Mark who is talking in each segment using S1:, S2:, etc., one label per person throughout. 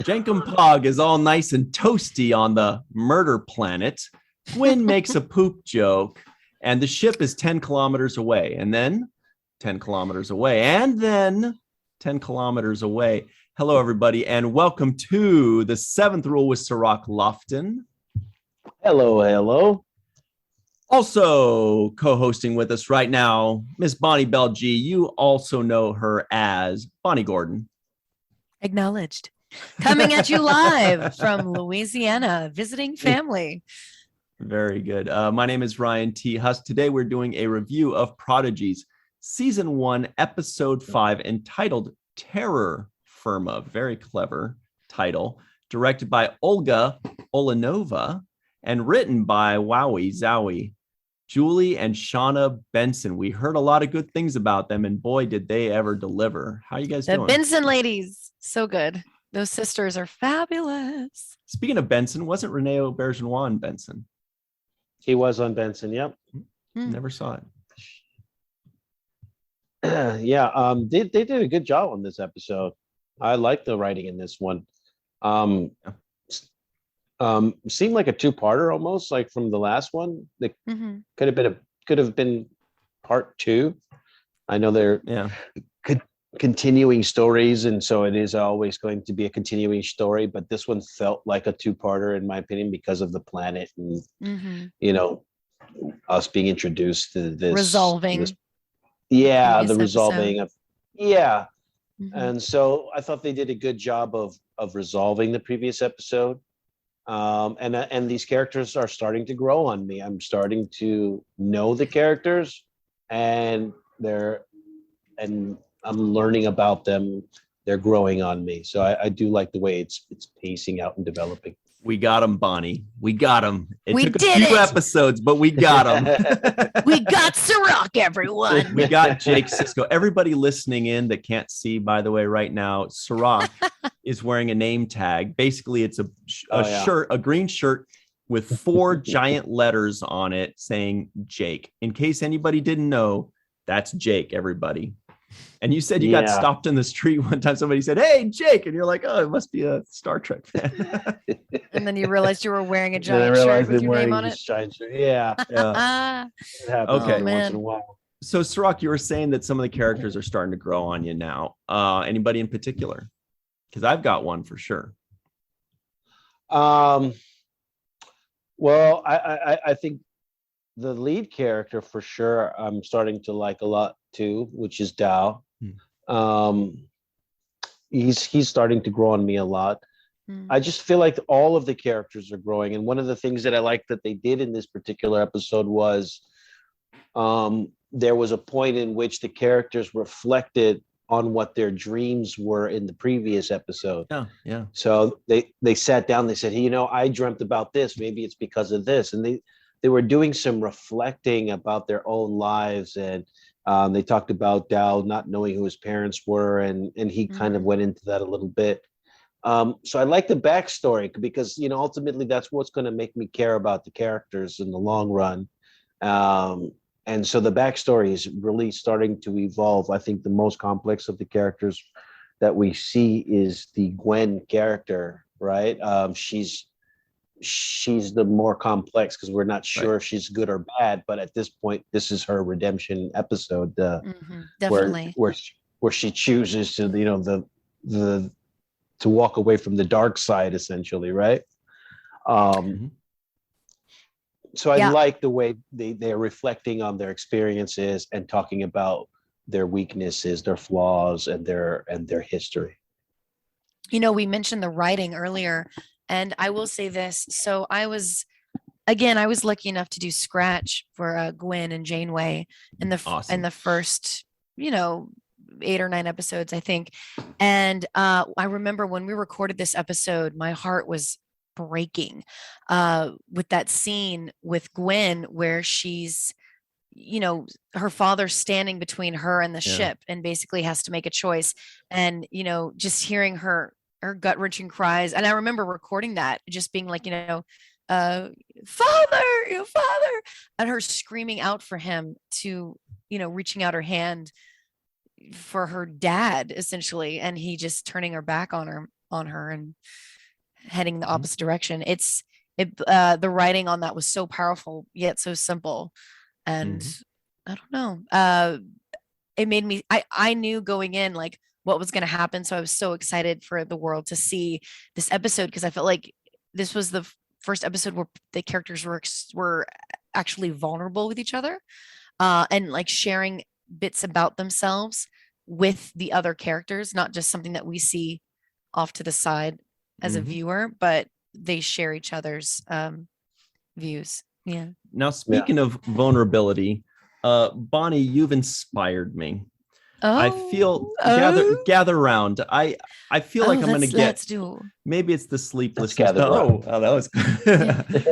S1: Jenkin-Pog is all nice and toasty on the murder planet. Gwyn makes a poop joke, and the ship is 10 kilometers away, and then 10 kilometers away, and then 10 kilometers away. Hello, everybody, and welcome to the Seventh Rule with Cirroc Lofton.
S2: Hello, hello.
S1: Also co-hosting with us right now, Miss Bonnie Bell G. You also know her as Bonnie Gordon.
S3: Acknowledged. Coming at you live from Louisiana, visiting family.
S1: Very good. My name is Ryan T. Husk. Today we're doing a review of Prodigy's Season 1, Episode 5, entitled Terror Firma. Very clever title. Directed by Olga Olenova and written by Wowie Zowie, Julie and Shauna Benson. We heard a lot of good things about them, and boy, did they ever deliver. How you guys doing?
S3: The Benson ladies, so good. Those sisters are fabulous.
S1: Speaking of Benson, wasn't Rene Auberjonois on Benson?
S2: He was on Benson, yep.
S1: Never saw
S2: it. Yeah, they did a good job on this episode. I like the writing in this one. Seemed like a two-parter almost, like from the last one. It could have been part two. I know they're continuing stories, and so it is always going to be a continuing story, but this one felt like a two-parter in my opinion because of the planet and you know, us being introduced to this
S3: resolving
S2: the resolving episode. And so I thought they did a good job of resolving the previous episode. And these characters are starting to grow on me. I'm starting to know the characters, and I'm learning about them. They're growing on me. So I do like the way it's pacing out and developing.
S1: We got them, Bonnie. We got them. It
S3: we
S1: took
S3: did
S1: a few
S3: it.
S1: episodes, but we got them.
S3: We got Cirroc, everyone.
S1: We got Jake Sisko. Everybody listening in that can't see, by the way, right now, Cirroc is wearing a name tag. Basically, it's a shirt, a green shirt with 4 giant letters on it saying Jake. In case anybody didn't know, that's Jake, everybody. And you said you got stopped in the street one time. Somebody said, "Hey, Jake," and you're like, "Oh, it must be a Star Trek fan."
S3: And then you realized you were wearing a giant shirt with your name on it.
S2: Giant shirt. Yeah. It happens
S1: Okay.
S2: once in a while.
S1: So, Cirroc, you were saying that some of the characters are starting to grow on you now. Anybody in particular? Because I've got one for sure.
S2: Well, I think the lead character for sure I'm starting to like a lot too, which is Dow. He's starting to grow on me a lot. I just feel like all of the characters are growing, and one of the things that I like that they did in this particular episode was there was a point in which the characters reflected on what their dreams were in the previous episode. So they sat down, they said, "Hey, you know, I dreamt about this, maybe it's because of this," and they were doing some reflecting about their own lives, and they talked about Dow not knowing who his parents were, and he kind of went into that a little bit. So I like the backstory because, you know, ultimately that's what's going to make me care about the characters in the long run. And so the backstory is really starting to evolve. I think the most complex of the characters that we see is the Gwen character, right? She's the more complex because we're not sure if she's good or bad, but at this point, this is her redemption episode,
S3: definitely,
S2: where she chooses to, you know, to walk away from the dark side, essentially, right? So I like the way they're reflecting on their experiences and talking about their weaknesses, their flaws, and their history.
S3: You know, we mentioned the writing earlier. And I will say this. So I was lucky enough to do scratch for Gwen and Janeway in the first, 8 or 9 episodes, I think. And I remember when we recorded this episode, my heart was breaking with that scene with Gwen where she's, her father's standing between her and the ship and basically has to make a choice. And, just hearing her gut-wrenching cries. And I remember recording that, just being like, father, and her screaming out for him to, reaching out her hand for her dad, essentially, and he just turning her back on her. on her and heading the opposite direction. The writing on that was so powerful yet so simple, and I don't know. It made me. I knew going in like what was going to happen, so I was so excited for the world to see this episode because I felt like this was the first episode where the characters were actually vulnerable with each other, and like sharing bits about themselves with the other characters, not just something that we see off to the side as a viewer, but they share each other's views. Yeah.
S1: Now, speaking of vulnerability, Bonnie, you've inspired me. I feel gather around. I feel like I'm going to get. Maybe it's the sleepless.
S2: That
S1: was.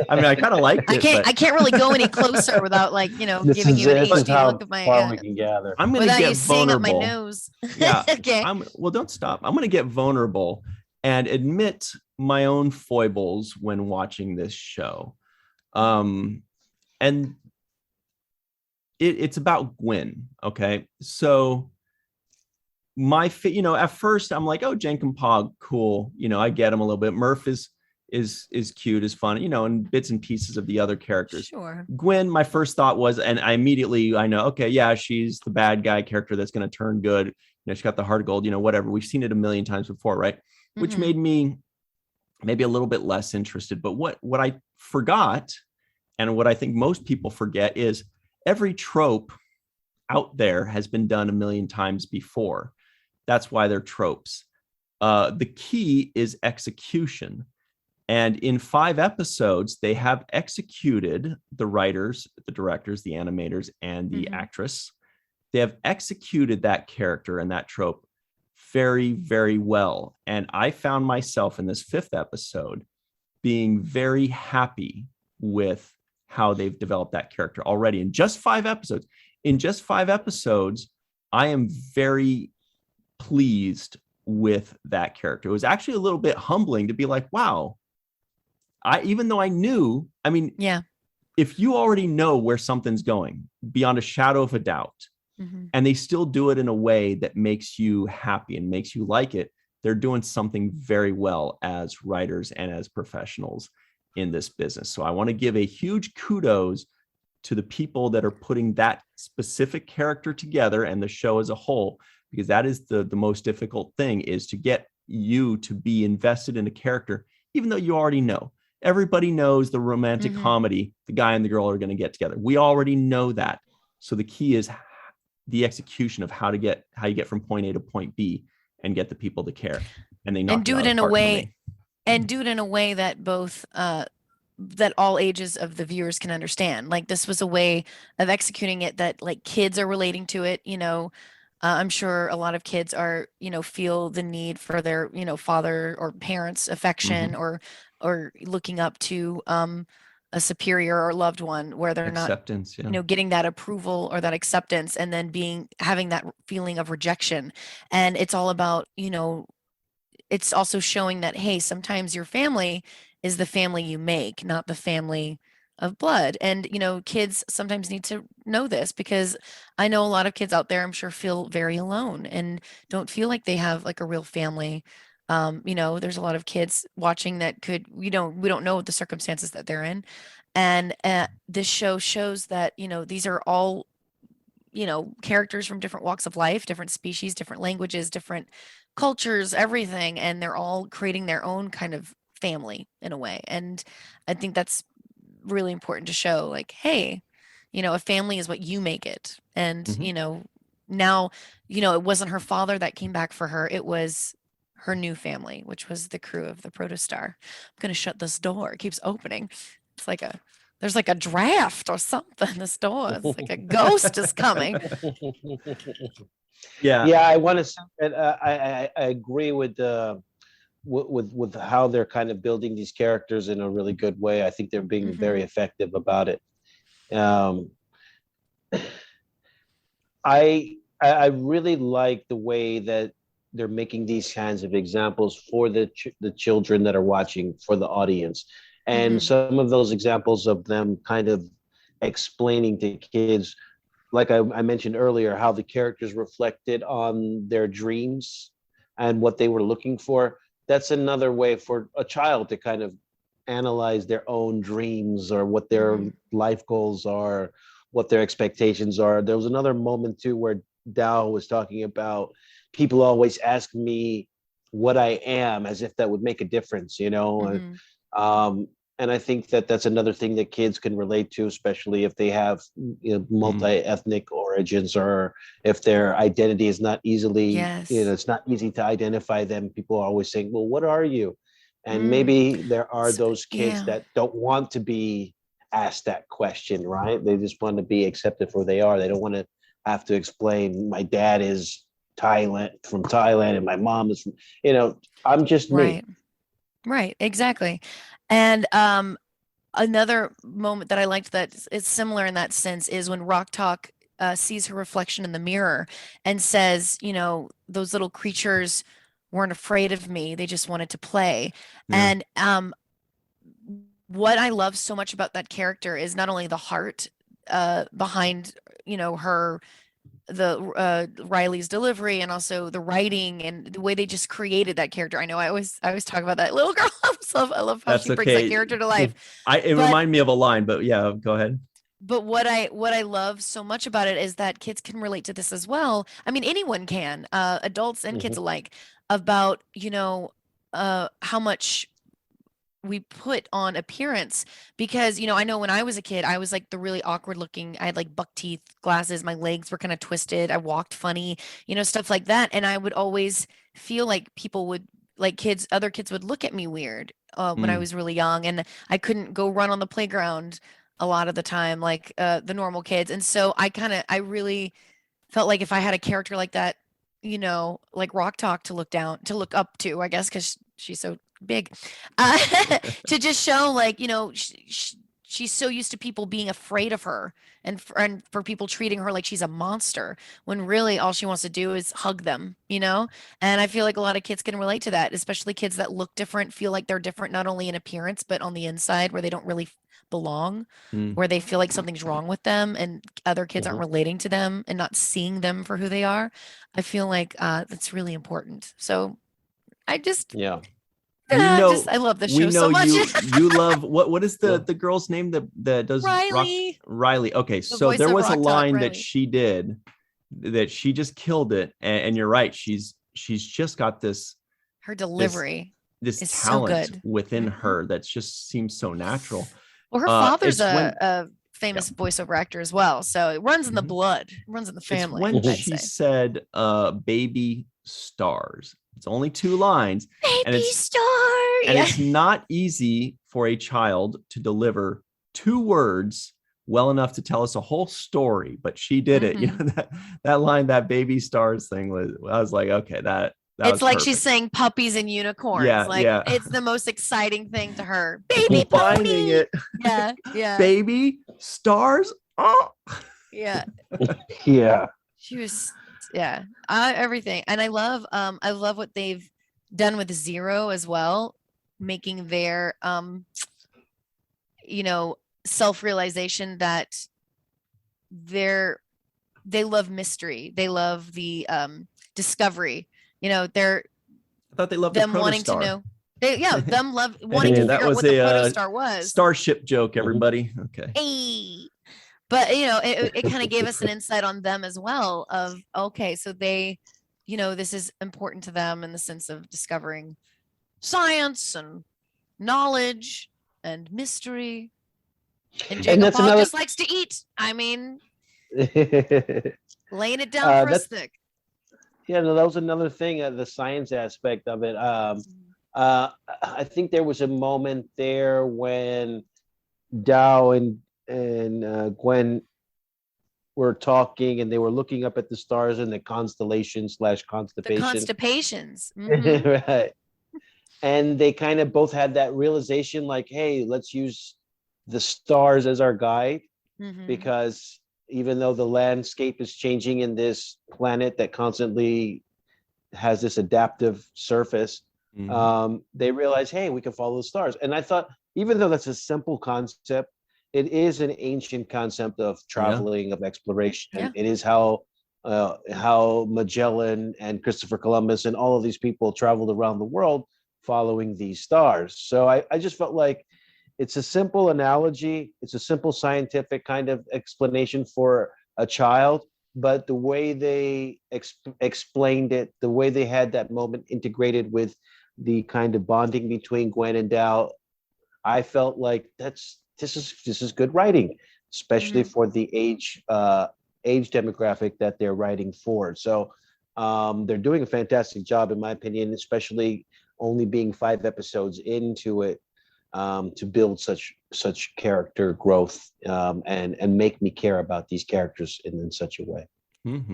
S1: I mean, I kind of like it.
S3: I can't really go any closer without giving you an HD look of my.
S2: We can gather.
S1: I'm going to get vulnerable.
S3: Up my nose.
S1: Yeah.
S3: Okay.
S1: Well, don't stop. I'm going to get vulnerable and admit my own foibles when watching this show, and it's about Gwen. Okay, so. At first I'm like, oh, Jenkin Pog, cool. I get him a little bit. Murph is cute, is fun, and bits and pieces of the other characters.
S3: Sure.
S1: Gwen, my first thought was, and I know, okay, yeah, she's the bad guy character that's going to turn good. She's got the heart of gold, whatever. We've seen it a million times before, right? Which made me maybe a little bit less interested. But what I forgot, and what I think most people forget, is every trope out there has been done a million times before. That's why they're tropes. The key is execution. And in 5 episodes, they have executed, the writers, the directors, the animators, and the actress. They have executed that character and that trope very, very well. And I found myself in this 5th episode being very happy with how they've developed that character already in just 5 episodes. In just 5 episodes, I am very pleased with that character. It was actually a little bit humbling to be like, wow, even though I knew, if you already know where something's going beyond a shadow of a doubt, and they still do it in a way that makes you happy and makes you like it, they're doing something very well as writers and as professionals in this business. So I want to give a huge kudos to the people that are putting that specific character together and the show as a whole, because that is the most difficult thing, is to get you to be invested in a character, even though you already know. Everybody knows the romantic comedy, the guy and the girl are going to get together. We already know that. So the key is the execution of how you get from point A to point B and get the people to care. And they
S3: do it in a way, that both that all ages of the viewers can understand. Like, this was a way of executing it that like kids are relating to it. I'm sure a lot of kids are, feel the need for their, father or parents' affection or looking up to a superior or loved one, where they're
S1: acceptance,
S3: not, getting that approval or that acceptance, and then having that feeling of rejection. And it's all about, it's also showing that, hey, sometimes your family is the family you make, not the family of blood. And, kids sometimes need to know this, because I know a lot of kids out there, I'm sure, feel very alone and don't feel like they have like a real family. There's a lot of kids watching that we don't know the circumstances that they're in. And this show shows that, these are all, characters from different walks of life, different species, different languages, different cultures, everything. And they're all creating their own kind of family in a way. And I think that's really important to show, like, hey, a family is what you make it. And now it wasn't her father that came back for her, it was her new family, which was the crew of the Protostar. I'm gonna shut this door, it keeps opening. It's like there's like a draft or something. This door, it's like a ghost is coming.
S2: Yeah, I want to say that I agree with how they're kind of building these characters in a really good way. I think they're being very effective about it. I really like the way that they're making these kinds of examples for the children that are watching, for the audience. And some of those examples of them kind of explaining to kids, like I mentioned earlier, how the characters reflected on their dreams and what they were looking for. that's another way for a child to kind of analyze their own dreams or what their life goals are, what their expectations are. There was another moment too where Dao was talking about people always ask me what I am as if that would make a difference, you know. And I think that that's another thing that kids can relate to, especially if they have, you know, multi-ethnic origins, or if their identity is not easily, you know, it's not easy to identify them. People are always saying, well, what are you? And maybe there are those kids that don't want to be asked that question, right? They just want to be accepted for who they are. They don't want to have to explain, my dad is from Thailand and my mom is from, you know, I'm just me.
S3: Right, exactly. And another moment that I liked that is similar in that sense is when Rock Talk sees her reflection in the mirror and says, you know, those little creatures weren't afraid of me. They just wanted to play. And what I love so much about that character is not only the heart behind, you know, Riley's delivery, and also the writing and the way they just created that character. I know I always talk about that little girl. I love how she brings that character to life.
S1: It reminded me of a line, but yeah, go ahead.
S3: But what I love so much about it is that kids can relate to this as well. I mean, anyone can, adults and kids alike, about, you know, how much we put on appearance, because, you know, I know when I was a kid, I was like the really awkward looking, I had like buck teeth, glasses, my legs were kind of twisted, I walked funny, you know, stuff like that. And I would always feel like people would, like other kids would look at me weird when I was really young, and I couldn't go run on the playground a lot of the time, like the normal kids. And so I really felt like if I had a character like that, you know, like Rock Talk to look up to, I guess, because she's so big, to just show, like, you know, she's so used to people being afraid of her, and for people treating her like she's a monster, when really all she wants to do is hug them, you know. And I feel like a lot of kids can relate to that, especially kids that look different, feel like they're different, not only in appearance, but on the inside, where they don't really belong, where they feel like something's wrong with them, and other kids aren't relating to them and not seeing them for who they are. I feel like that's really important. So I just I love the show so much.
S1: you love what is the girl's name that does
S3: Riley?
S1: Riley. Okay, so there was a line that she did that she just killed it, and you're right. She's just got
S3: her delivery.
S1: This talent within her that just seems so natural.
S3: Well, her father's a famous voiceover actor as well, so it runs in the blood, it runs in the family.
S1: It's when she said baby stars. It's only 2 lines.
S3: Baby star.
S1: And it's not easy for a child to deliver 2 words well enough to tell us a whole story, but she did it. You know, that line, that baby stars thing, I was like, okay, that it's like perfect. She's saying puppies and unicorns. It's the most exciting thing to her. Baby puppy. It. Yeah. Baby stars. Oh. Yeah.
S2: Yeah.
S3: She was. Yeah, everything. And I love what they've done with Zero as well, making their you know, self-realization that they love mystery, they love the discovery, you know. I
S1: thought they loved
S3: them wanting to know. Them love wanting to figure out what the protostar was.
S1: Starship joke, everybody. Okay.
S3: Hey. But, you know, it kind of gave us an insight on them as well, of, okay, so they, you know, this is important to them in the sense of discovering science and knowledge and mystery. And Jacob Paul just likes to eat. I mean, laying it down for us thick.
S2: Yeah, no, that was another thing, the science aspect of it. I think there was a moment there when Dao and Gwen were talking, and they were looking up at the stars and the constellations / constipation.
S3: The constipations.
S2: Right. And they kind of both had that realization, like, hey, let's use the stars as our guide, because even though the landscape is changing in this planet that constantly has this adaptive surface, they realize, hey, we can follow the stars. And I thought, even though that's a simple concept, it is an ancient concept of traveling, of exploration. Yeah. It is how Magellan and Christopher Columbus and all of these people traveled around the world, following these stars. So I just felt like it's a simple analogy. It's a simple scientific kind of explanation for a child, but the way they explained it, the way they had that moment integrated with the kind of bonding between Gwen and Dal, I felt like this is good writing, especially for the age demographic that they're writing for. So they're doing a fantastic job, in my opinion, especially only being 5 episodes into it, to build such character growth, and make me care about these characters in such a way.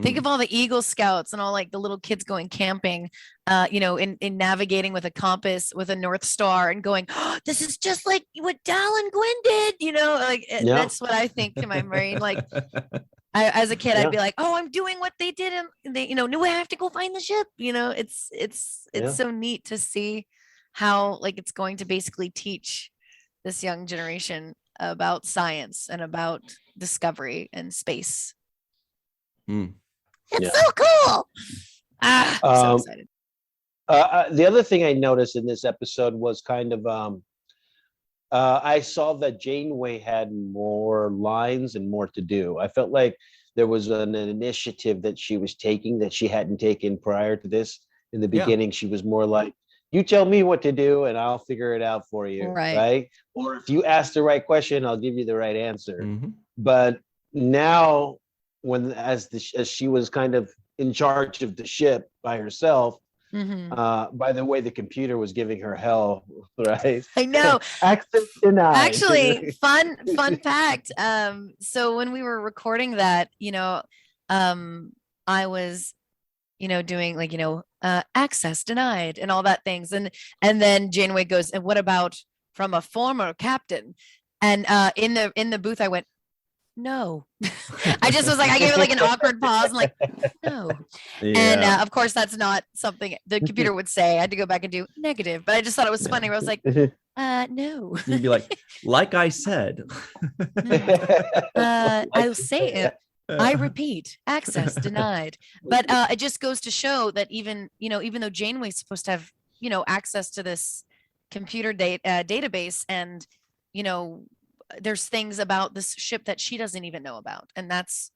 S3: Think of all the Eagle Scouts and all like the little kids going camping, in navigating with a compass with a North Star and going, oh, this is just like what Dal and Gwen did, that's what I think in my brain. Like as a kid, I'd be like, oh, I'm doing what they did, and they, knew I have to go find the ship. It's so neat to see how like it's going to basically teach this young generation about science and about discovery and space. It's so cool. I'm so excited.
S2: The other thing I noticed in this episode was kind of I saw that Janeway had more lines and more to do. I felt like there was an initiative that she was taking that she hadn't taken prior to this. In the beginning, she was more like, you tell me what to do and I'll figure it out for you, right? Or if you ask the right question, I'll give you the right answer. But now, as she was kind of in charge of the ship by herself, by the way the computer was giving her hell, right?
S3: I know.
S2: Access denied.
S3: Actually, fun fact. So when we were recording that, I was, doing like, access denied and all that things. And then Janeway goes, and what about from a former captain? And in the booth, I went, no. I just was like, I gave it like an awkward pause. I'm like, no. And of course, that's not something the computer would say. I had to go back and do negative, but I just thought it was funny. I was like, no.
S1: You'd be like I said.
S3: I'll say it. I repeat, access denied. But it just goes to show that even though Janeway's supposed to have, access to this computer database, and, there's things about this ship that she doesn't even know about. And that's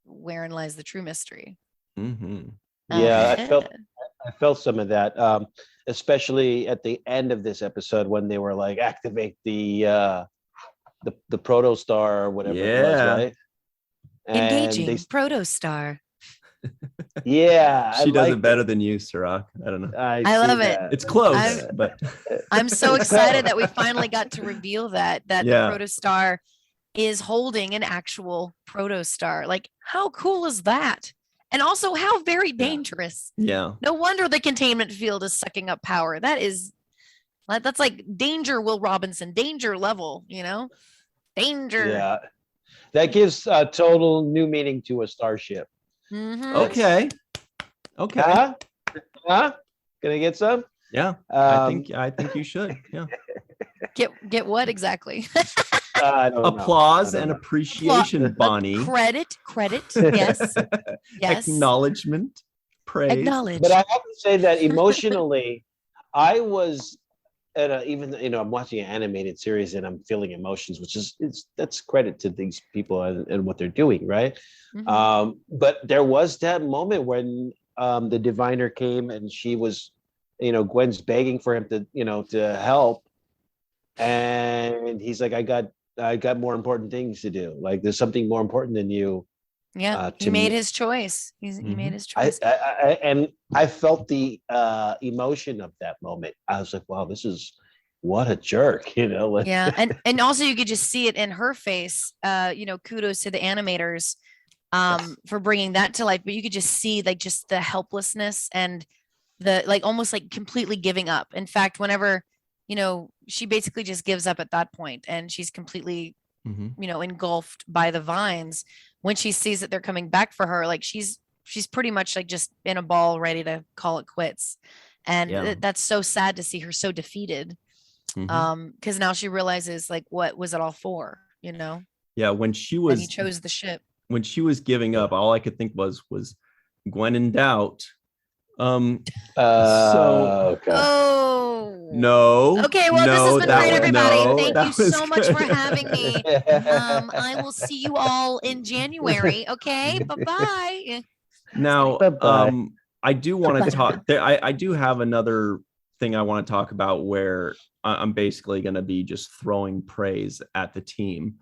S3: wherein lies the true mystery.
S2: Yeah, I felt some of that, especially at the end of this episode when they were like, activate the protostar or whatever it was, right?
S3: Engaging protostar.
S2: Yeah,
S3: she
S1: does it better than you, Cirroc. I don't know.
S3: I love it.
S1: It's close, but
S3: I'm so excited that we finally got to reveal that the protostar is holding an actual protostar. Like, how cool is that? And also, how very dangerous.
S1: Yeah.
S3: No wonder the containment field is sucking up power. That's like danger, Will Robinson, danger level. Danger.
S2: Yeah, that gives a total new meaning to a starship.
S1: Okay.
S2: Huh? Gonna get some?
S1: Yeah. I think you should. Yeah.
S3: Get what exactly?
S1: Applause and appreciation, Bonnie.
S3: Credit. Yes.
S1: Acknowledgement. Praise.
S3: Acknowledge.
S2: But I have to say that emotionally, I was even I'm watching an animated series and I'm feeling emotions, which that's credit to these people and what they're doing, right? But there was that moment when the diviner came and she was, Gwen's begging for him to help, and he's like, I got more important things to do. Like, there's something more important than you.
S3: Yeah, he made his choice. He made his choice.
S2: And I felt the emotion of that moment. I was like, wow, what a jerk,
S3: Yeah, and also you could just see it in her face. Kudos to the animators for bringing that to life. But you could just see like just the helplessness and the like almost like completely giving up. In fact, whenever she basically just gives up at that point, and she's completely engulfed by the vines. When she sees that they're coming back for her, like she's pretty much like just in a ball, ready to call it quits. And that's so sad to see her so defeated. Because now she realizes like, what was it all for?
S1: Yeah, when she was,
S3: and he chose the ship.
S1: When she was giving up, all I could think was Gwen in doubt,
S2: Okay.
S3: Oh
S1: no.
S3: Okay, well,
S1: no,
S3: this has been
S1: that
S3: great,
S1: was-
S3: everybody.
S1: no,
S3: Thank
S1: that
S3: you
S1: was
S3: so much for
S1: good.
S3: having me. I will see you all in January. Okay, bye-bye.
S1: Now,
S2: Bye-bye.
S1: I do want to talk. I do have another thing I want to talk about where I'm basically going to be just throwing praise at the team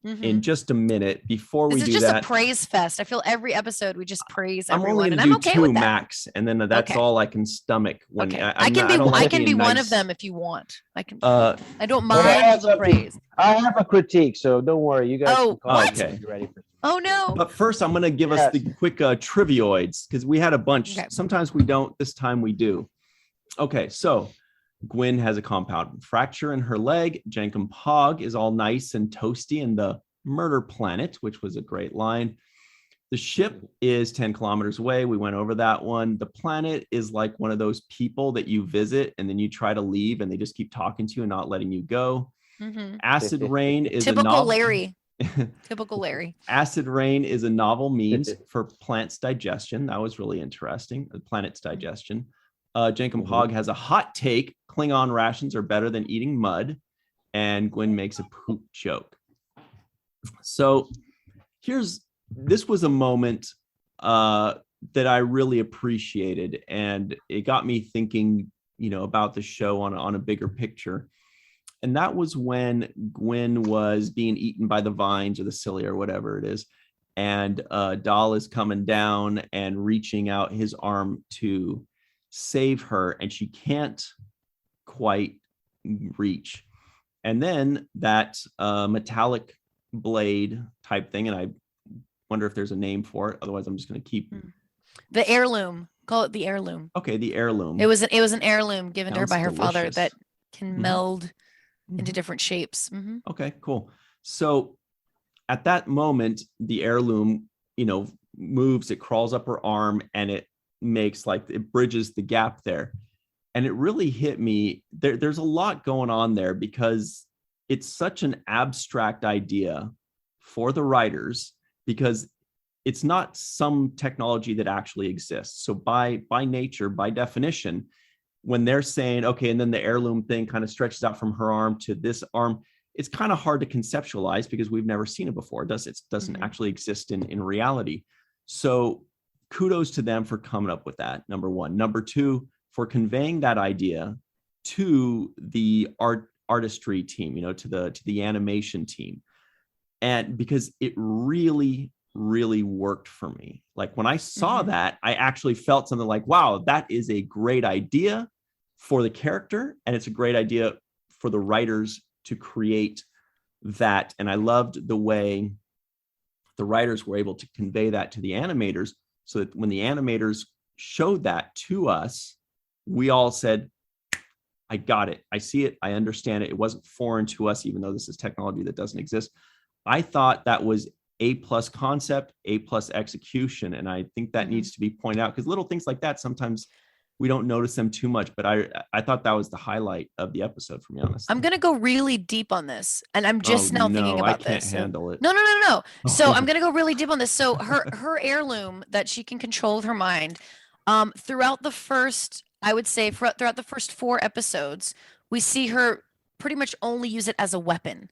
S1: in just a minute. Before we
S3: This is
S1: do
S3: just
S1: that,
S3: a praise fest. I feel every episode we just praise
S1: I'm only
S3: everyone,
S1: going
S3: and
S1: to
S3: I'm
S1: do
S3: okay
S1: two
S3: with that.
S1: max, and then that's
S3: Okay.
S1: all I can stomach. When
S3: Okay,
S1: I
S3: can be one of them if you want. I don't
S2: Well,
S3: mind the praise.
S2: I have a critique, so don't worry. You guys can call
S3: what?
S2: me when you're ready for.
S3: Oh no.
S1: But first, I'm going to give us the quick trivioids because we had a bunch.
S3: Okay.
S1: Sometimes we don't. This time we do. Okay, so Gwen has a compound fracture in her leg. Jensen-Bey is all nice and toasty in the murder planet, which was a great line. The ship is 10 kilometers away. We went over that one. The planet is like one of those people that you visit and then you try to leave and they just keep talking to you and not letting you go. Acid rain is
S3: typical Larry. Typical Larry.
S1: Acid rain is a novel means for plants digestion. That was really interesting. The planet's digestion. Jensen-Bey has a hot take. Klingon rations are better than eating mud. And Gwen makes a poop joke. So this was a moment that I really appreciated. And it got me thinking, about the show on a bigger picture. And that was when Gwen was being eaten by the vines or the cilia or whatever it is. And Dahl is coming down and reaching out his arm to save her. And she can't quite reach. And then that metallic blade type thing. And I wonder if there's a name for it. Otherwise, I'm just going to keep.
S3: The heirloom. Call it the heirloom.
S1: Okay, the heirloom.
S3: It was an heirloom given to her by her
S1: delicious.
S3: father that can meld into different shapes.
S1: Okay, cool. So at that moment, the heirloom, moves, it crawls up her arm and it makes it bridges the gap there. And it really hit me. There's a lot going on there because it's such an abstract idea for the writers because it's not some technology that actually exists. So by nature, by definition, when they're saying, okay, and then the heirloom thing kind of stretches out from her arm to this arm, it's kind of hard to conceptualize because we've never seen it before. It doesn't actually exist in reality. So kudos to them for coming up with that, number one. Number two, for conveying that idea to the artistry team, to the animation team. And because it really, really worked for me. Like when I saw that, I actually felt something like, wow, that is a great idea for the character. And it's a great idea for the writers to create that. And I loved the way the writers were able to convey that to the animators so that when the animators showed that to us, we all said, I got it. I see it. I understand it. It wasn't foreign to us, even though this is technology that doesn't exist. I thought that was A+ concept, A+ execution. And I think that needs to be pointed out because little things like that, sometimes we don't notice them too much, but I thought that was the highlight of the episode for me, honestly.
S3: I'm going to go really deep on this. And I'm just now thinking about this.
S1: I can't handle it.
S3: No. So I'm going to go really deep on this. So her heirloom that she can control with her mind, throughout the first, I would say throughout the first 4 episodes, we see her pretty much only use it as a weapon.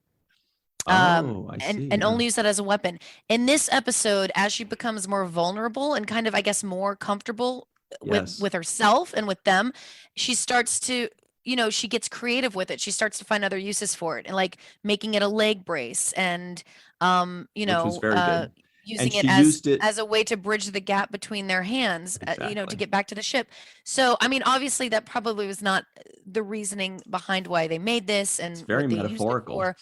S3: And only use that as a weapon. In this episode, as she becomes more vulnerable and kind of, I guess, more comfortable with herself and with them, she starts to, she gets creative with it. She starts to find other uses for it and like making it a leg brace and,
S1: which was very good.
S3: Using it as a way to bridge the gap between their hands, to get back to the ship. So, I mean, obviously that probably was not the reasoning behind why they made this and
S1: it's very metaphorical.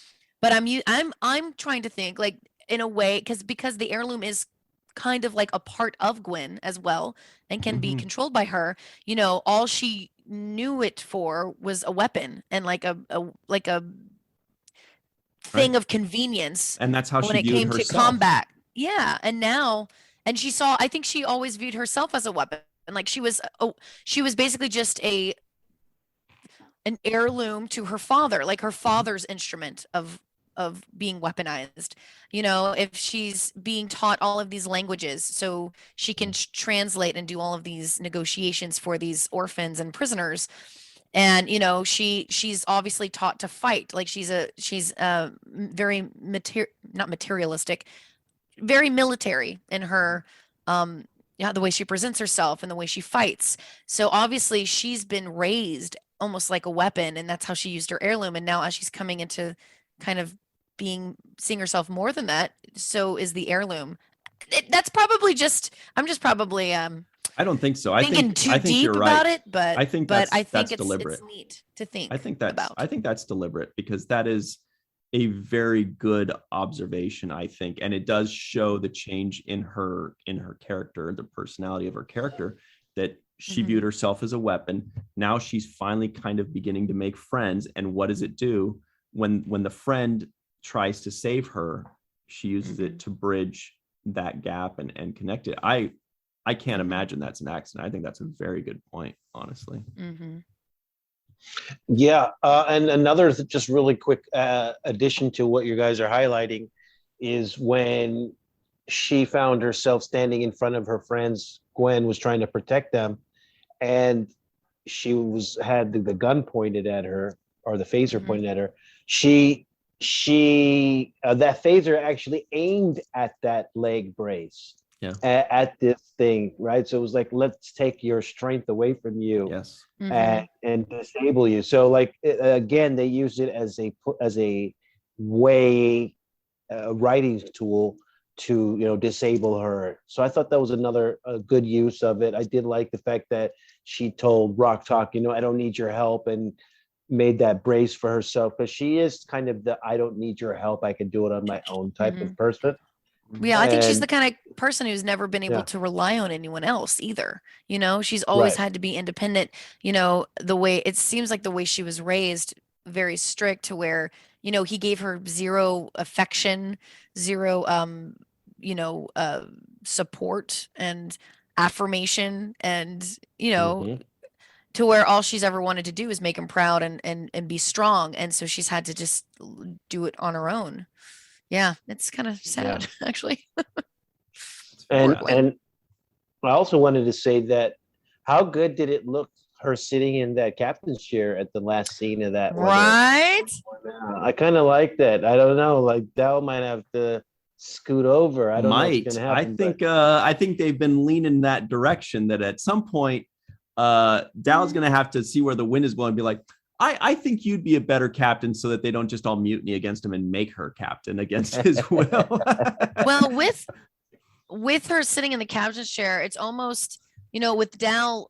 S3: But I'm trying to think like in a way because the heirloom is kind of like a part of Gwen as well and can be controlled by her. All she knew it for was a weapon and like a thing of convenience.
S1: And that's how
S3: when
S1: she
S3: it
S1: viewed
S3: came
S1: herself.
S3: to combat. Yeah, and I think she always viewed herself as a weapon. And like she was basically just an heirloom to her father, like her father's instrument of being weaponized. You know, if she's being taught all of these languages so she can translate and do all of these negotiations for these orphans and prisoners. And you know, she's obviously taught to fight. Like she's very not materialistic, very military in her the way she presents herself and the way she fights. So obviously she's been raised almost like a weapon, and that's how she used her heirloom. And now as she's coming into kind of seeing herself more than that, so is the heirloom. That's probably just, I'm just probably
S1: I don't think so. I
S3: think too deep
S1: you're
S3: about
S1: right.
S3: it, but
S1: I think
S3: that's
S1: deliberate.
S3: It's neat to think.
S1: I think that's deliberate, because that is a very good observation, I think, and it does show the change in her character, the personality of her character, that she viewed herself as a weapon. Now she's finally kind of beginning to make friends, and what does it do when the friend tries to save her? She uses it to bridge that gap and connect it. I can't imagine that's an accident. I think that's a very good point, honestly.
S2: Yeah, and another just really quick addition to what you guys are highlighting is when she found herself standing in front of her friends. Gwen was trying to protect them, and she had the gun pointed at her, or the phaser pointed at her. She that phaser actually aimed at that leg brace.
S1: Yeah.
S2: At this thing, right? So it was like, let's take your strength away from you.
S1: Yes.
S2: And disable you. So like, again, they used it as a way writing tool to, you know, disable her. So I thought that was another good use of it. I did like the fact that she told Rock Talk, you know, I don't need your help, and made that brace for herself, because she is kind of the I don't need your help, I can do it on my own type of person.
S3: Yeah, I think she's the kind of person who's never been able to rely on anyone else either. You know, she's always had to be independent. You know, the way it seems like the way she was raised, very strict, to where, you know, he gave her zero affection, zero, support and affirmation, and, you know, to where all she's ever wanted to do is make him proud and be strong. And so she's had to just do it on her own. Yeah, it's kind of sad, actually.
S2: and I also wanted to say that, how good did it look, her sitting in that captain's chair at the last scene of that?
S3: Right?
S2: I kind of like that. I don't know, like Dal might have to scoot over. I don't know what's gonna happen.
S1: I think they've been leaning that direction, that at some point Dal's gonna have to see where the wind is blowing and be like, I think you'd be a better captain, so that they don't just all mutiny against him and make her captain against his will.
S3: Well, with her sitting in the captain's chair, it's almost, you know, with Dal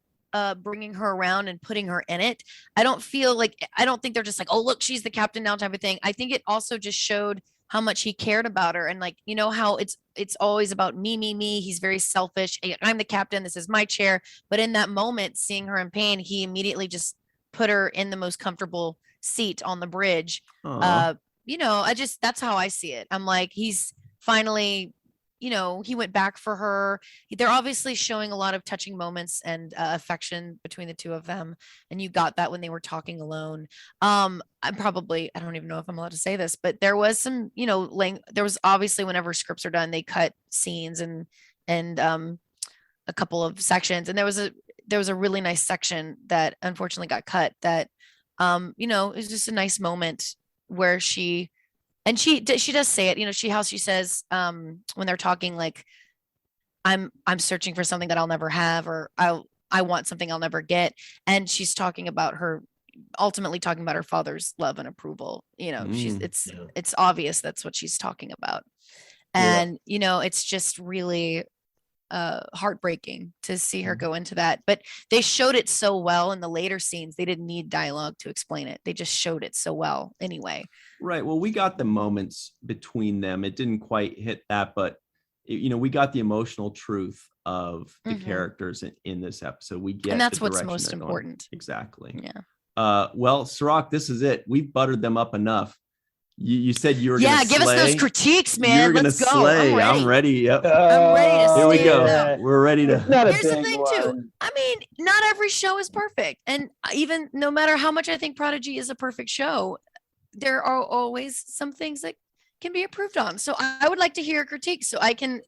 S3: bringing her around and putting her in it, I don't think they're just like, oh, look, she's the captain now type of thing. I think it also just showed how much he cared about her, and like, you know, how it's always about me. He's very selfish. I'm the captain. This is my chair. But in that moment, seeing her in pain, he immediately just put her in the most comfortable seat on the bridge. You know, that's how I see it. I'm like, he's finally, you know, he went back for her. They're obviously showing a lot of touching moments and affection between the two of them. And you got that when they were talking alone. I don't even know if I'm allowed to say this, but there was some, you know, there was obviously, whenever scripts are done, they cut scenes and a couple of sections. And there was a really nice section that unfortunately got cut that, you know, it was just a nice moment where she does say it, you know, how she says, when they're talking, like, I'm searching for something that I'll never have, or I want something I'll never get. And she's ultimately talking about her father's love and approval. You know, it's obvious that's what she's talking about. And, you know, it's just really heartbreaking to see her go into that, but they showed it so well in the later scenes. They didn't need dialogue to explain it. They just showed it so well anyway. Right.
S1: Well, we got the moments between them. It didn't quite hit that, but you know, we got the emotional truth of the characters in this episode. We get,
S3: and that's what's most important.
S1: Exactly.
S3: Yeah.
S1: Well, Cirroc, this is it. We've buttered them up enough. You said you were
S3: going to slay. Yeah, give us those critiques, man. Let's go.
S1: Slay. I'm ready. Yep.
S3: I'm ready to
S1: Here we go. We're ready to.
S3: Here's the thing, too. I mean, not every show is perfect. And even no matter how much I think Prodigy is a perfect show, there are always some things that can be improved on. So I would like to hear a critique so I can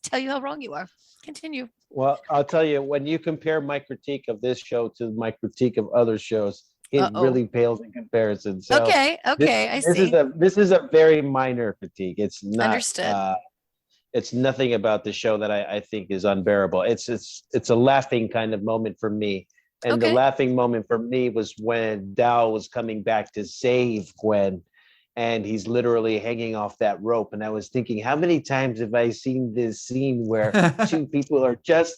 S3: tell you how wrong you are. Continue.
S2: Well, I'll tell you, when you compare my critique of this show to my critique of other shows, it really pales in comparison. So
S3: okay, I see.
S2: This is a very minor critique. It's not
S3: understood.
S2: It's nothing about the show that I think is unbearable. It's a laughing kind of moment for me. And the laughing moment for me was when Dow was coming back to save Gwen, and he's literally hanging off that rope. And I was thinking, how many times have I seen this scene where two people are just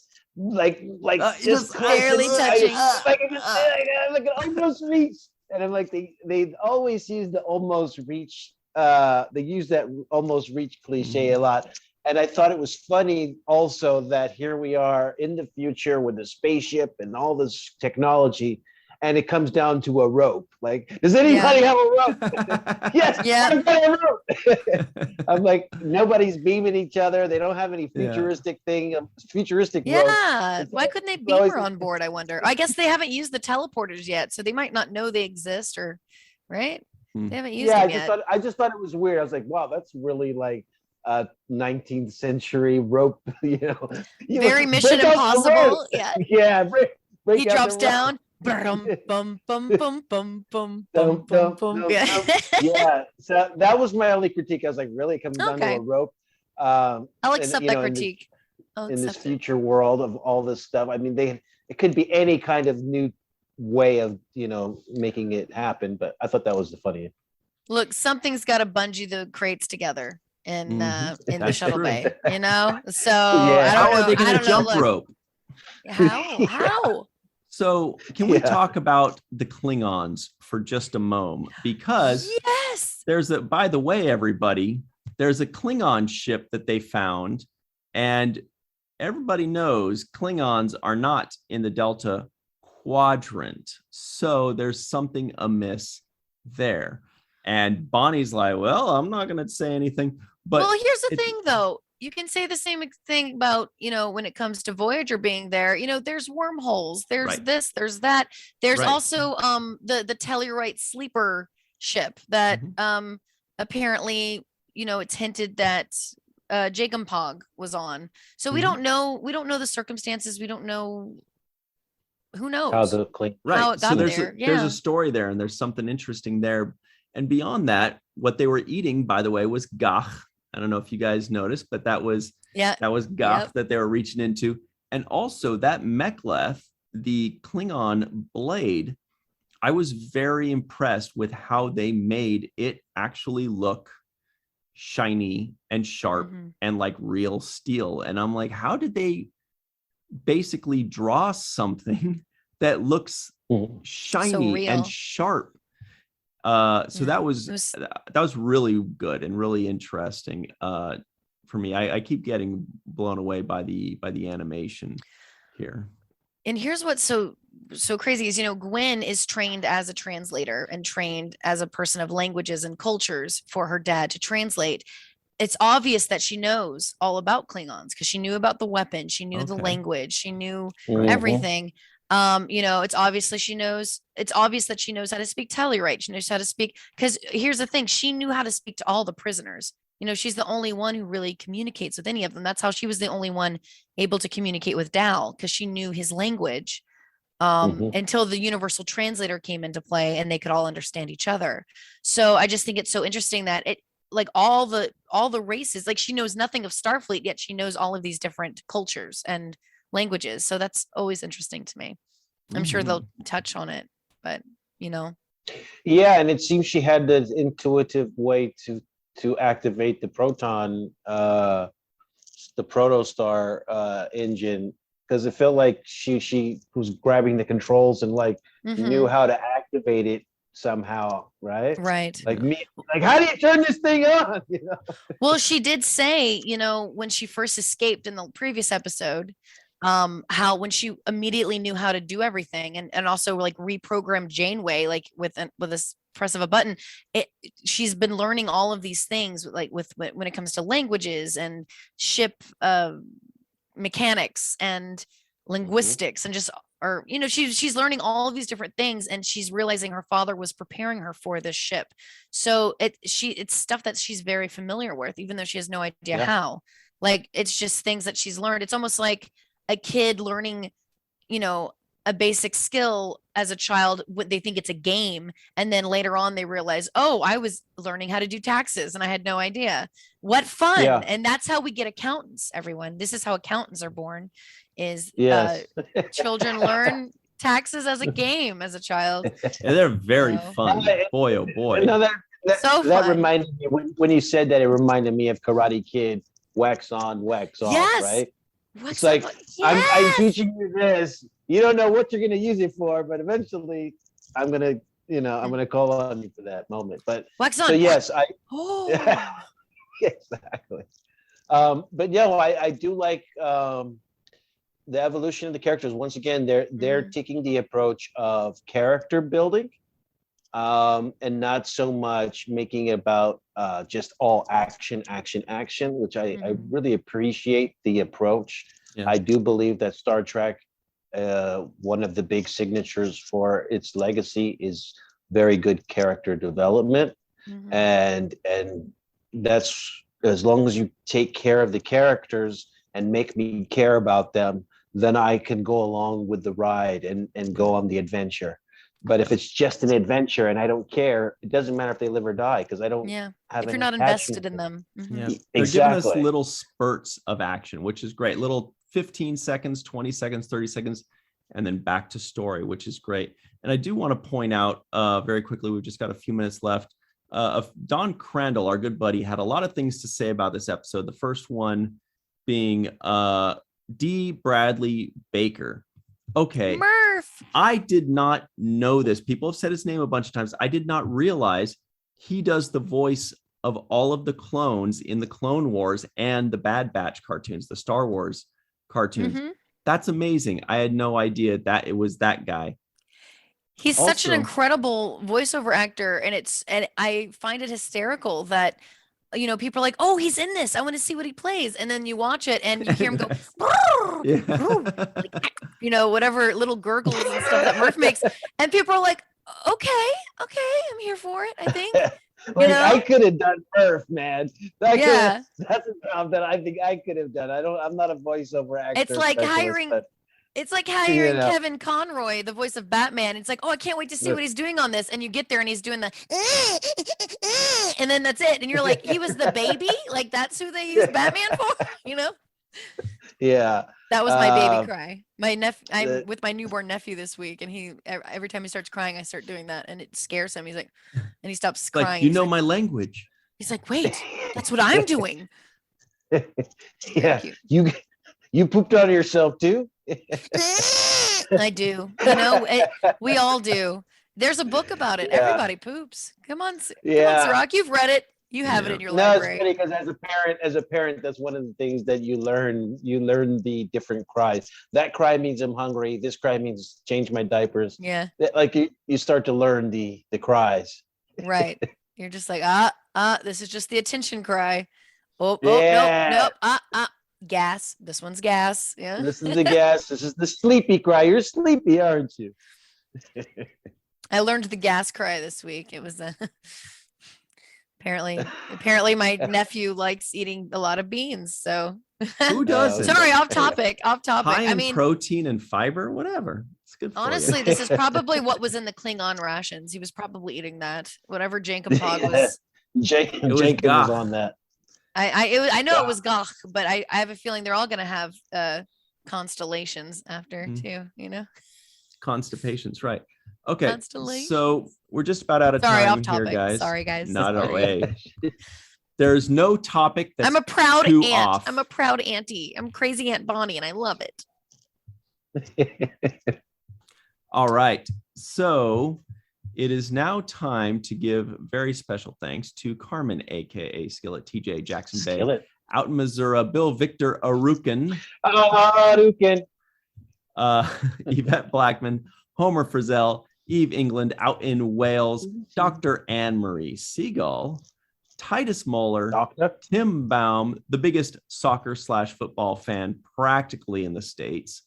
S2: just
S3: barely touching,
S2: like almost reach, and I'm like, they always use the almost reach. They use that almost reach cliche a lot. And I thought it was funny also that here we are in the future with the spaceship and all this technology, and it comes down to a rope. Like, does anybody have a rope? Yes, everybody have a rope. I'm like, nobody's beaming each other. They don't have any futuristic futuristic ropes.
S3: Why couldn't they beam her on board, I wonder? I guess they haven't used the teleporters yet, so they might not know they exist, or right? They haven't used them yet.
S2: I just thought it was weird. I was like, wow, that's really like 19th century rope,
S3: very Mission Impossible.
S2: Break
S3: he drops down. Bum, bum, bum, bum, bum, bum, bum, bum.
S2: Yeah, so that was my only critique. I was like, really, it comes down to a rope.
S3: I'll accept that critique.
S2: In this future world of all this stuff, I mean, it could be any kind of new way of making it happen, but I thought that was the funniest.
S3: Look, something's got to bungee the crates together in the shuttle bay, so
S1: how are they going to jump rope?
S3: How
S1: So can we talk about the Klingons for just a moment? Because by the way, everybody, there's a Klingon ship that they found, and everybody knows Klingons are not in the Delta Quadrant. So there's something amiss there. And Bonnie's like, well, I'm not going to say anything. But
S3: here's the thing, though. You can say the same thing about, when it comes to Voyager being there, there's wormholes, there's this, there's that. There's also the Tellurite sleeper ship that apparently, it's hinted that Jacob was on. So we don't know the circumstances. We don't know who knows
S2: how
S3: it got
S1: so there's
S3: there.
S1: There's a story there, and there's something interesting there. And beyond that, what they were eating, by the way, was gach. I don't know if you guys noticed, but that was gach that they were reaching into. And also that mek'leth, the Klingon blade, I was very impressed with how they made it actually look shiny and sharp and like real steel. And I'm like, how did they basically draw something that looks shiny and sharp? So that was really good and really interesting for me. I keep getting blown away by the animation here.
S3: And here's what's so crazy is, Gwen is trained as a translator and trained as a person of languages and cultures for her dad to translate. It's obvious that she knows all about Klingons because she knew about the weapon. She knew the language. She knew everything. It's obvious that she knows how to speak Tellurite. She knows how to speak, because here's the thing, she knew how to speak to all the prisoners. She's the only one who really communicates with any of them. That's how she was the only one able to communicate with Dal, because she knew his language until the universal translator came into play and they could all understand each other. So I just think it's so interesting that it, like, all the races, like, she knows nothing of Starfleet, yet she knows all of these different cultures and languages. So that's always interesting to me. I'm sure they'll touch on it, but
S2: yeah, and it seems she had the intuitive way to activate the proton the protostar engine, because it felt like she was grabbing the controls and knew how to activate it somehow, right? Like me, like, how do you turn this thing on?
S3: Well, she did say, when she first escaped in the previous episode, how when she immediately knew how to do everything and also like reprogrammed Janeway, like with a press of a button, she's been learning all of these things, like when it comes to languages and ship mechanics and linguistics and just or she's learning all of these different things, and she's realizing her father was preparing her for this ship. So it's stuff that she's very familiar with, even though she has no idea how. Like, it's just things that she's learned. It's almost like a kid learning, a basic skill as a child. They think it's a game, and then later on they realize, oh, I was learning how to do taxes and I had no idea. What fun. And that's how we get accountants, everyone. This is how accountants are born, is children learn taxes as a game as a child.
S1: And they're very fun. Boy, oh boy.
S2: No, that reminded me, when you said that, it reminded me of Karate Kid, wax on, wax off, right? It's like, I'm teaching you this. You don't know what you're going to use it for, but eventually I'm going to, I'm going to call on you for that moment. But
S3: wax on.
S2: So yes, exactly. But yeah, I do like the evolution of the characters. Once again, they're taking the approach of character building, and not so much making it about just all action, which I really appreciate the approach. I do believe that Star Trek, one of the big signatures for its legacy is very good character development. And that's, as long as you take care of the characters and make me care about them, then I can go along with the ride and go on the adventure. But if it's just an adventure and I don't care, it doesn't matter if they live or die, because I don't have
S3: if you're not invested in them.
S1: They're giving us little spurts of action, which is great. Little 15 seconds, 20 seconds, 30 seconds, and then back to story, which is great. And I do want to point out very quickly, we've just got a few minutes left. Don Crandall, our good buddy, had a lot of things to say about this episode. The first one being D. Bradley Baker. Okay.
S3: Murph.
S1: I did not know this. People have said his name a bunch of times. I did not realize he does the voice of all of the clones in the Clone Wars and the Bad Batch cartoons, the Star Wars cartoons. That's amazing. I had no idea that it was that guy.
S3: He's also such an incredible voiceover actor, and I find it hysterical that people are like, oh, he's in this, I want to see what he plays, and then you watch it and you hear him go whatever little gurgles and stuff that Murph makes, and people are like, okay, I'm here for it, I think.
S2: I could have done Murph, man. That's a job that I think I could have done. I'm not a voiceover actor.
S3: It's like hiring Kevin Conroy, the voice of Batman. It's like, oh, I can't wait to see what he's doing on this. And you get there and he's doing the and then that's it. And you're like, he was the baby? Like, that's who they used Batman for?
S2: Yeah.
S3: That was my baby cry. I'm with my newborn nephew this week, and every time he starts crying, I start doing that, and it scares him. He's like, and he stops crying.
S1: Like, my language.
S3: He's like, wait, that's what I'm doing.
S2: Yeah. You pooped on yourself too?
S3: I do. We all do. There's a book about it. Everybody poops. Come on, Cirroc, you've read it. You have it in your library.
S2: No, it's funny because as a parent, that's one of the things that you learn. You learn the different cries. That cry means I'm hungry. This cry means change my diapers.
S3: Yeah.
S2: Like you start to learn the cries.
S3: Right. You're just like, this is just the attention cry. Nope. Gas. This one's gas. Yeah.
S2: This is the gas. This is the sleepy cry. You're sleepy, aren't you?
S3: I learned the gas cry this week. It was apparently my nephew likes eating a lot of beans. So
S1: who doesn't?
S3: Sorry, off topic.
S1: High in protein and fiber, whatever. It's good for
S3: honestly, this is probably what was in the Klingon rations. He was probably eating that. Whatever Jacob Hogg was.
S2: Jacob was on that.
S3: I know it was Gach, but I have a feeling they're all going to have constellations after too,
S1: Constipations, right. Okay, so we're just about out of time here, guys.
S3: Sorry, guys.
S1: Not a way. There's no topic that's
S3: I'm a proud aunt.
S1: Off.
S3: I'm a proud auntie. I'm crazy Aunt Bonnie, and I love it.
S1: All right, so it is now time to give very special thanks to Carmen, aka Skillet, TJ, Jackson-Bey, out in Missouri, Bill Victor Arucan, Yvette Blackmon, Homer Frizzell, Eve England out in Wales, Dr. Marie Segal, Titus Mohler, Tim Baum, the biggest soccer/football fan practically in the States,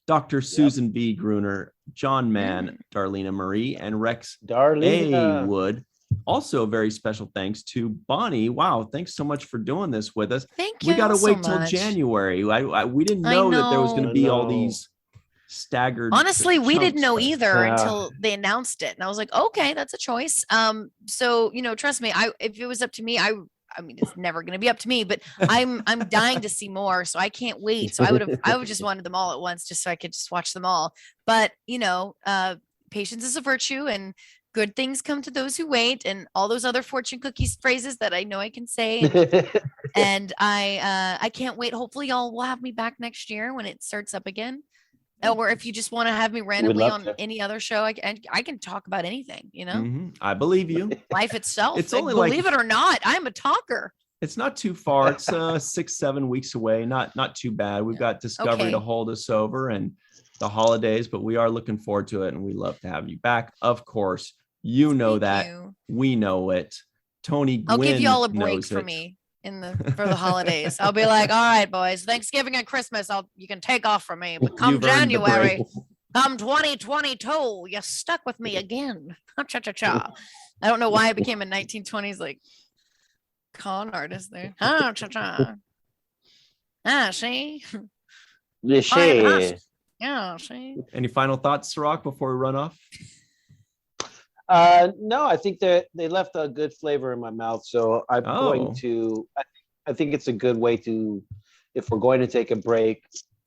S1: Dr. Susan B. Gruner, John Mann, Darlena Marie, and Rex
S2: Darlena.
S1: A. Wood. Also, a very special thanks to Bonnie. Wow, thanks so much for doing this with us.
S3: Thank you.
S1: We got to wait till
S3: much.
S1: January. We didn't know that there was going to be all these staggered.
S3: Honestly, we didn't know
S1: but-
S3: either until they announced it, and I was like, okay, that's a choice. So trust me, if it was up to me, I mean, it's never going to be up to me, but I'm dying to see more, so I can't wait. So I would just wanted them all at once, just so I could just watch them all. But patience is a virtue, and good things come to those who wait, and all those other fortune cookies phrases that I know I can say. And I can't wait. Hopefully, y'all will have me back next year when it starts up again. Or if you just want to have me randomly on any other show, I can talk about anything,
S1: I believe you.
S3: Life itself.
S1: It's only
S3: believe it or not, I'm a talker.
S1: It's not too far. It's 6-7 weeks away. Not too bad. We've got Discovery to hold us over and the holidays, but we are looking forward to it, and we love to have you back. Of course, Thank that.
S3: You.
S1: We know it. Tony Gwynn
S3: I'll give you all a break
S1: knows
S3: for
S1: it.
S3: me for the holidays. I'll be like, all right, boys, Thanksgiving and Christmas, you can take off from me. But come January, come 2022, you stuck with me again. Cha-cha-cha. I don't know why I became a 1920s like con artist there. Cha-cha. See? Yeah, see.
S1: Any final thoughts, Cirroc, before we run off?
S2: No, I think they left a good flavor in my mouth. So I'm going to, I think it's a good way to, if we're going to take a break,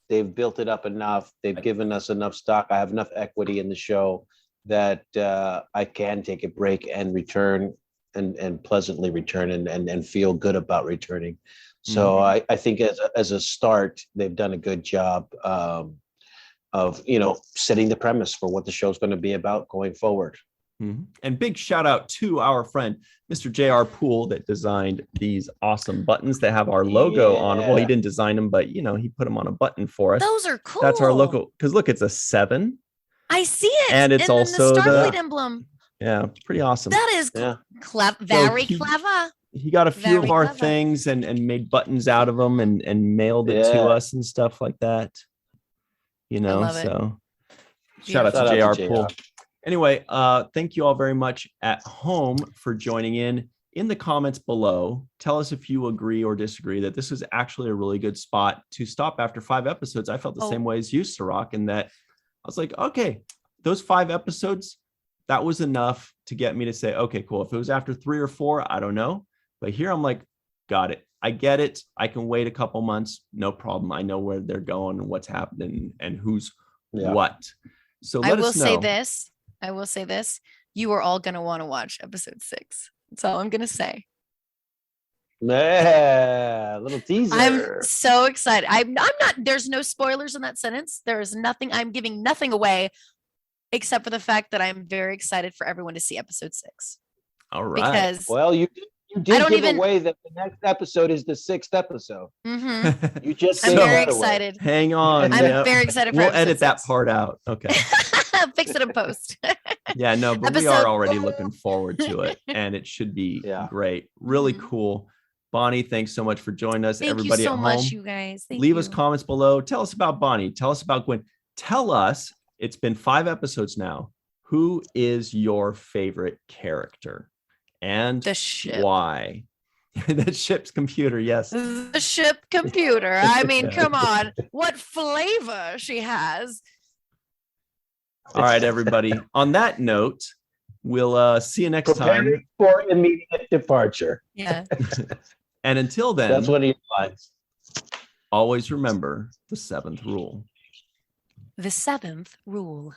S2: they've built it up enough. They've given us enough stock. I have enough equity in the show that I can take a break and return and pleasantly return and feel good about returning. So I think as a start, they've done a good job of setting the premise for what the show's going to be about going forward.
S1: And big shout out to our friend, Mr. J.R. Poole, that designed these awesome buttons that have our logo on them. Well, he didn't design them, but he put them on a button for us.
S3: Those are cool.
S1: That's our logo. Because look, it's a 7.
S3: I see it.
S1: And it's also
S3: the Starfleet emblem.
S1: Yeah, pretty awesome.
S3: That is very clever.
S1: He got a few of our things and made buttons out of them and mailed it to us and stuff like that. So shout out to J.R. Poole. Anyway, thank you all very much at home for joining in. In the comments below, tell us if you agree or disagree that this was actually a really good spot to stop after 5 episodes. I felt the same way as you, Cirroc, in that I was like, okay, those 5 episodes, that was enough to get me to say, okay, cool. If it was after 3 or 4, I don't know. But here I'm like, got it. I get it. I can wait a couple months. No problem. I know where they're going and what's happening and who's what. So let us know.
S3: I will say this. You are all going to want to watch episode 6. That's all I'm going to say.
S2: Yeah, little teaser.
S3: I'm so excited. I'm not, there's no spoilers in that sentence. There is nothing, I'm giving nothing away except for the fact that I'm very excited for everyone to see episode 6.
S1: All right.
S3: Because
S2: you did give away that the next episode is the 6th episode. You just
S3: I'm very excited.
S1: Hang on.
S3: I'm very excited for
S1: We'll edit
S3: 6.
S1: that part out. Okay.
S3: Fix it in post.
S1: Yeah, no, but we are already looking forward to it, and it should be great. Really cool. Bonnie, thanks so much for joining us. Everybody
S3: at home,
S1: much,
S3: you guys.
S1: Leave us comments below. Tell us about Bonnie. Tell us about Gwen. Tell us, it's been 5 episodes now, who is your favorite character and
S3: the ship.
S1: Why? The ship's computer, yes.
S3: The ship computer. I mean, come on. What flavor she has.
S1: All right, everybody. On that note, we'll see you next time.
S2: For immediate departure.
S3: Yeah.
S1: And until then,
S2: that's what he likes.
S1: Always remember the 7th rule.
S3: The 7th rule.